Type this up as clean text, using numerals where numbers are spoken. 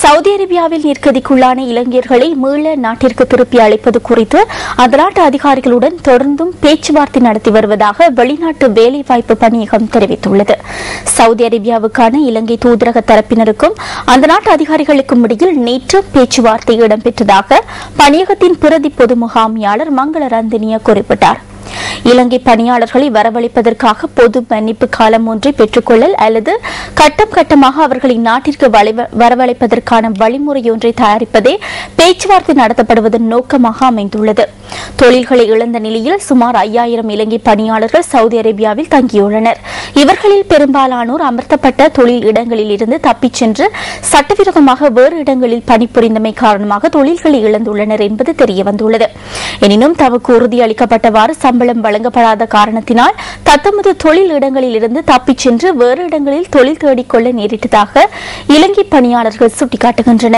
Saudi அரேபியாவில் நிர்கதிக்குள்ளான இலங்கையர்களை மீள நாட்டிற்கு திருப்பி அழைப்பது குறித்து அந்த நாட்டு அதிகாரிகளுடன் தொடர்ந்தும் பேச்சுவார்த்தை நடத்தி வருவதாக வெளிநாட்டு வேலைவாய்ப்பு பணியகம் தெரிவித்துள்ளது. சவுதி அரேபியாவுக்கான இலங்கை தூதரக தரப்பினருக்கும் அந்த நாட்டு அதிகாரிகளுக்கும் இடையில் நேற்று பேச்சுவார்த்தை இடம்பெற்றதாக பணியகத்தின் பிரதி பொது முகாமியாளர் மங்கள ரந்தினிய குறிப்பிட்டார். இலங்கை பணியாளர்களை வரவழைப்பதற்காக பொது மன்னிப்பு காலம் ஒன்றை பெற்றுக்கொள்ளல் அல்லது கட்டம் கட்டமாக அவர்களை நாட்டிற்கு வரவழைப்பதற்கான வழிமுறையொன்றை தயாரிப்பதே பேச்சுவார்த்தை நடத்தப்படுவதன் நோக்கமாக அமைந்துள்ளது. தொழில்களை இழந்த நிலையில் சுமார் 5000 இலங்கை பணியாளர்கள் சவுதி அரேபியாவில் தங்கியுள்ளனர். இவர்களில் பெரும்பாலானோர் அமர்த்தப்பட்ட தொழில் இடங்களில் இருந்து தப்பிச் சென்று சட்டவிரோதமாக வேறு இடங்களில் பணிபுரிந்தமை காரணமாக தொழில்களை இழந்துள்ளனர் என்பது தெரியவந்துள்ளது. எனினும் தமக்கு உறுதியளிக்கப்பட்டவாறு சம்பளம் வழங்கப்படாத காரணத்தினால் தத்தமது தொழில் இடங்களில் இருந்து தப்பிச் சென்று வேறு இடங்களில் தொழில் தேடிக்கொள்ள நேரிட்டதாக இலங்கை பணியாளர்கள் சுட்டிக்காட்டுகின்றனர்.